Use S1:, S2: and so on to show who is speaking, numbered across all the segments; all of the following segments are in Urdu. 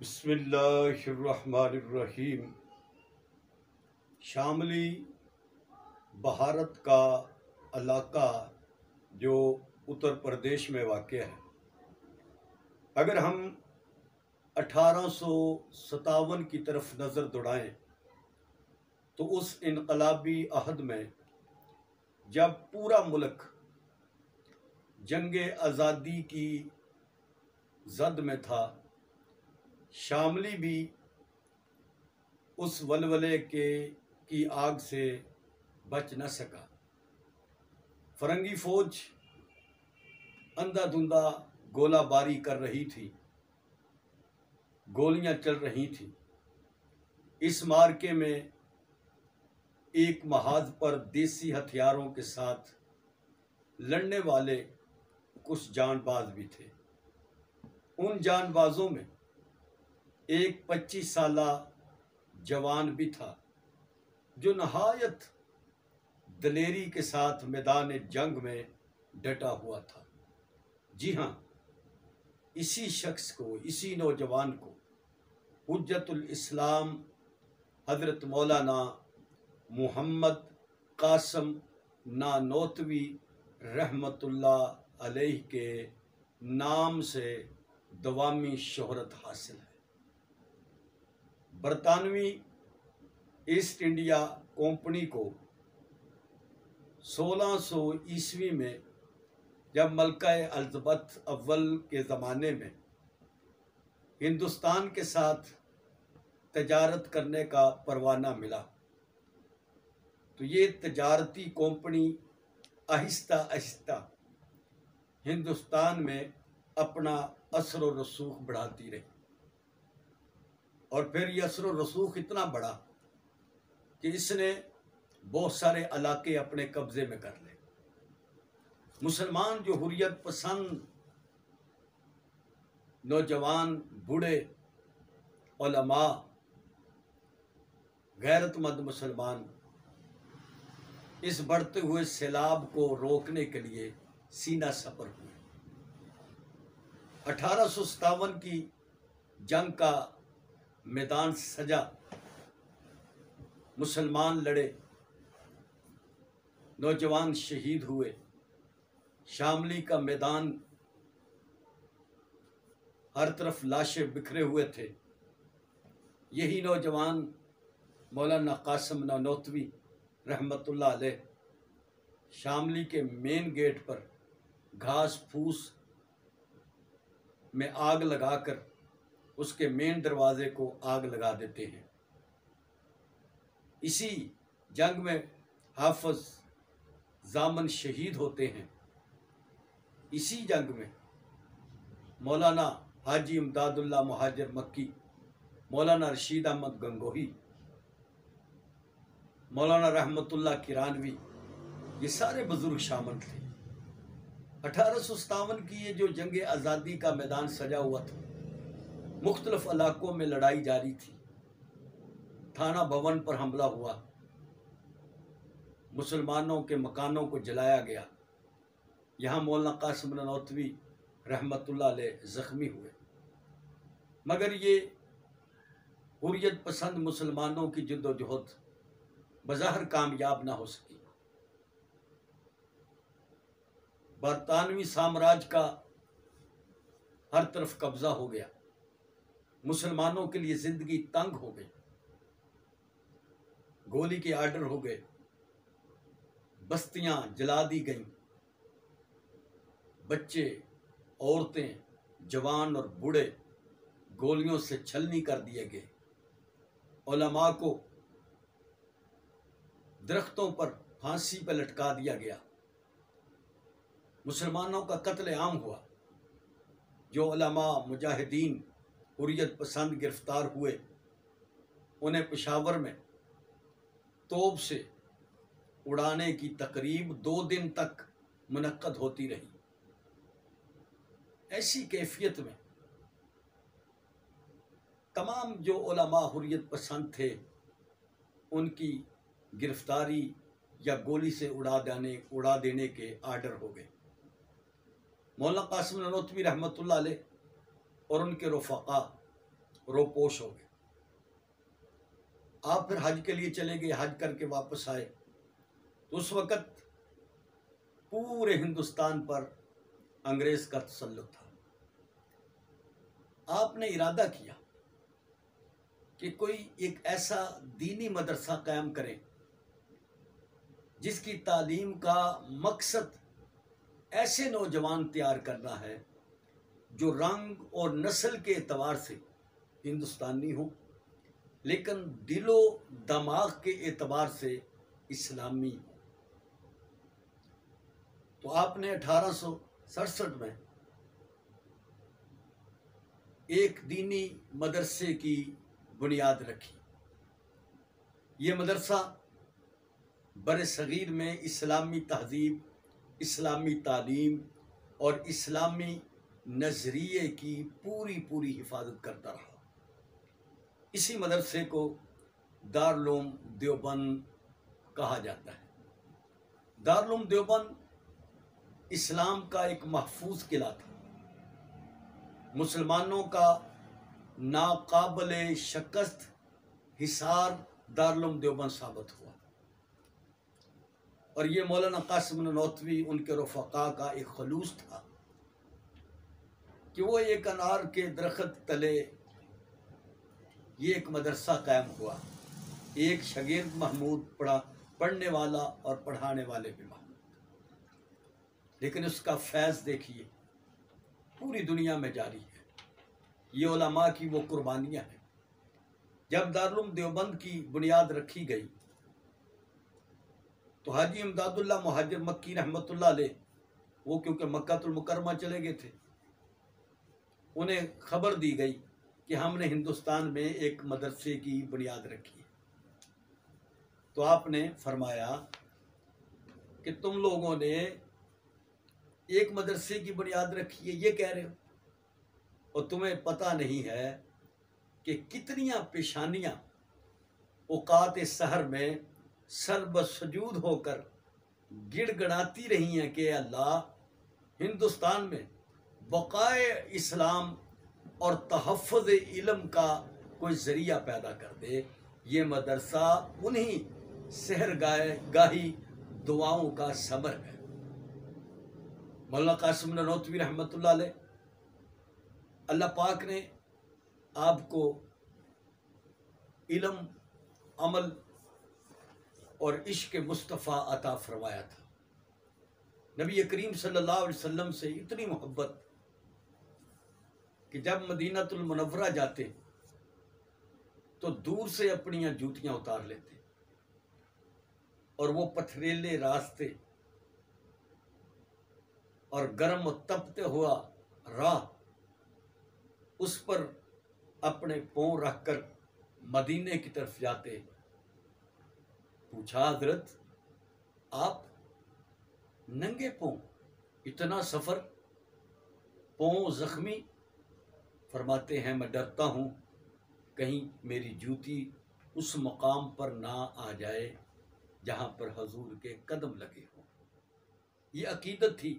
S1: بسم اللہ الرحمن الرحیم۔ شاملی بھارت کا علاقہ جو اتر پردیش میں واقع ہے، اگر ہم 1857 کی طرف نظر دوڑائیں تو اس انقلابی عہد میں جب پورا ملک جنگ آزادی کی زد میں تھا، شاملی بھی اس ولولے کی آگ سے بچ نہ سکا۔ فرنگی فوج اندھا دھندہ گولہ باری کر رہی تھی، گولیاں چل رہی تھیں۔ اس معرکے میں ایک محاذ پر دیسی ہتھیاروں کے ساتھ لڑنے والے کچھ جان باز بھی تھے۔ ان جان بازوں میں ایک 25 سالہ جوان بھی تھا جو نہایت دلیری کے ساتھ میدان جنگ میں ڈٹا ہوا تھا۔ جی ہاں، اسی شخص کو، اسی نوجوان کو حجت الاسلام حضرت مولانا محمد قاسم نانوتوی رحمۃ اللہ علیہ کے نام سے دوامی شہرت حاصل ہے۔ برطانوی ایسٹ انڈیا کمپنی کو 1600 عیسوی میں جب ملکہ الزبتھ اول کے زمانے میں ہندوستان کے ساتھ تجارت کرنے کا پروانہ ملا تو یہ تجارتی کمپنی آہستہ آہستہ ہندوستان میں اپنا اثر و رسوخ بڑھاتی رہی، اور پھر یہ اثر و رسوخ اتنا بڑا کہ اس نے بہت سارے علاقے اپنے قبضے میں کر لے۔ مسلمان جو حریت پسند نوجوان، بوڑھے، علماء، غیرت مند مسلمان اس بڑھتے ہوئے سیلاب کو روکنے کے لیے سینہ سپر ہوئے۔ 1857 کی جنگ کا میدان سجا، مسلمان لڑے، نوجوان شہید ہوئے۔ شاملی کا میدان ہر طرف لاشیں بکھرے ہوئے تھے۔ یہی نوجوان مولانا قاسم نانوتوی رحمۃ اللہ علیہ شاملی کے مین گیٹ پر گھاس پھوس میں آگ لگا کر اس کے مین دروازے کو آگ لگا دیتے ہیں۔ اسی جنگ میں حافظ ضامن شہید ہوتے ہیں۔ اسی جنگ میں مولانا حاجی امداد اللہ مہاجر مکی، مولانا رشید احمد گنگوہی، مولانا رحمت اللہ کرانوی، یہ سارے بزرگ شامل تھے۔ 1857 کی یہ جو جنگ آزادی کا میدان سجا ہوا تھا، مختلف علاقوں میں لڑائی جاری تھی۔ تھانہ بھون پر حملہ ہوا، مسلمانوں کے مکانوں کو جلایا گیا۔ یہاں مولانا قاسم نانوتوی رحمۃ اللہ علیہ زخمی ہوئے، مگر یہ حریت پسند مسلمانوں کی جد و جہد بظاہر کامیاب نہ ہو سکی۔ برطانوی سامراج کا ہر طرف قبضہ ہو گیا، مسلمانوں کے لیے زندگی تنگ ہو گئی، گولی کے آرڈر ہو گئے، بستیاں جلا دی گئیں، بچے، عورتیں، جوان اور بوڑھے گولیوں سے چھلنی کر دیے گئے۔ علماء کو درختوں پر پھانسی پہ لٹکا دیا گیا۔ مسلمانوں کا قتل عام ہوا۔ جو علماء، مجاہدین، حریت پسند گرفتار ہوئے، انہیں پشاور میں توپ سے اڑانے کی تقریب 2 دن تک منعقد ہوتی رہی۔ ایسی کیفیت میں تمام جو علماء حریت پسند تھے ان کی گرفتاری یا گولی سے اڑا دینے کے آرڈر ہو گئے۔ مولانا قاسم نانوتوی رحمۃ اللہ علیہ اور ان کے رفقا روپوش ہو گئے۔ آپ پھر حج کے لیے چلے گئے، حج کر کے واپس آئے تو اس وقت پورے ہندوستان پر انگریز کا تسلط تھا۔ آپ نے ارادہ کیا کہ کوئی ایک ایسا دینی مدرسہ قائم کریں جس کی تعلیم کا مقصد ایسے نوجوان تیار کرنا ہے جو رنگ اور نسل کے اعتبار سے ہندوستانی ہوں لیکن دل و دماغ کے اعتبار سے اسلامی ہوں۔ تو آپ نے 1867 میں ایک دینی مدرسے کی بنیاد رکھی۔ یہ مدرسہ بر صغیر میں اسلامی تہذیب، اسلامی تعلیم اور اسلامی نظریے کی پوری حفاظت کرتا رہا۔ اسی مدرسے کو دارالعلوم دیوبند کہا جاتا ہے۔ دارالعلوم دیوبند اسلام کا ایک محفوظ قلعہ تھا، مسلمانوں کا ناقابل شکست حصار دارالعلوم دیوبند ثابت ہوا، اور یہ مولانا قاسم نانوتوی ان کے رفقا کا ایک خلوص تھا کہ وہ ایک انار کے درخت تلے یہ ایک مدرسہ قائم ہوا، ایک شاگرد محمود پڑھنے والا اور پڑھانے والے بھی محمود، لیکن اس کا فیض دیکھیے پوری دنیا میں جاری ہے۔ یہ علماء کی وہ قربانیاں ہیں۔ جب دارالعلوم دیوبند کی بنیاد رکھی گئی تو حاجی امداد اللہ مہاجر مکی رحمۃ اللہ علیہ، وہ کیونکہ مکہ المکرمہ چلے گئے تھے، انہیں خبر دی گئی کہ ہم نے ہندوستان میں ایک مدرسے کی بنیاد رکھی ہے۔ تو آپ نے فرمایا کہ تم لوگوں نے ایک مدرسے کی بنیاد رکھی ہے، یہ کہہ رہے ہو، اور تمہیں پتہ نہیں ہے کہ کتنیاں پیشانیاں اوقات سحر میں سر بسجود ہو کر گڑ گڑاتی رہی ہیں کہ اللہ ہندوستان میں بقائے اسلام اور تحفظ علم کا کوئی ذریعہ پیدا کر دے۔ یہ مدرسہ انہی سحر گاہی دعاؤں کا ثمر ہے۔ مولانا قاسم نانوتوی رحمۃ اللہ علیہ، اللہ پاک نے آپ کو علم، عمل اور عشق مصطفیٰ عطا فرمایا تھا۔ نبی کریم صلی اللہ علیہ وسلم سے اتنی محبت کہ جب مدینہ المنورہ جاتے تو دور سے اپنی جوتیاں اتار لیتے، اور وہ پتھریلے راستے اور گرم و تپتے ہوا راہ، اس پر اپنے پاؤں رکھ کر مدینے کی طرف جاتے۔ پوچھا حضرت آپ ننگے پاؤں اتنا سفر، پاؤں زخمی؟ فرماتے ہیں میں ڈرتا ہوں کہیں میری جوتی اس مقام پر نہ آ جائے جہاں پر حضور کے قدم لگے ہوں۔ یہ عقیدت تھی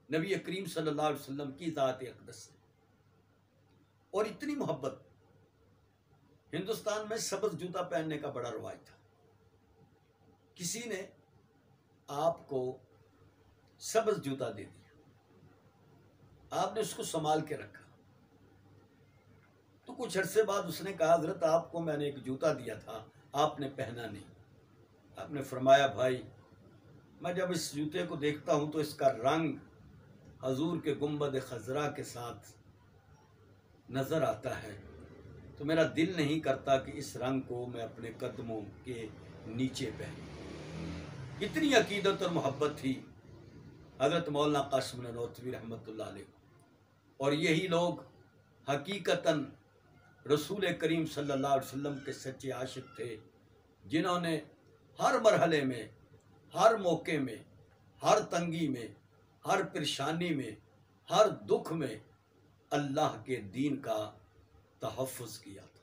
S1: نبی کریم صلی اللہ علیہ وسلم کی ذات اقدس سے، اور اتنی محبت۔ ہندوستان میں سبز جوتا پہننے کا بڑا رواج تھا، کسی نے آپ کو سبز جوتا دے دیا، آپ نے اس کو سنبھال کے رکھا، تو کچھ عرصے بعد اس نے کہا حضرت آپ کو میں نے ایک جوتا دیا تھا، آپ نے پہنا نہیں۔ آپ نے فرمایا بھائی میں جب اس جوتے کو دیکھتا ہوں تو اس کا رنگ حضور کے گنبد خضرا کے ساتھ نظر آتا ہے، تو میرا دل نہیں کرتا کہ اس رنگ کو میں اپنے قدموں کے نیچے پہنوں۔ اتنی عقیدت اور محبت تھی حضرت مولانا قاسم نانوتوی رحمۃ اللہ علیہ، اور یہی لوگ حقیقتاً رسول کریم صلی اللہ علیہ وسلم کے سچے عاشق تھے، جنہوں نے ہر مرحلے میں، ہر موقع میں، ہر تنگی میں، ہر پریشانی میں، ہر دکھ میں اللہ کے دین کا تحفظ کیا تھا۔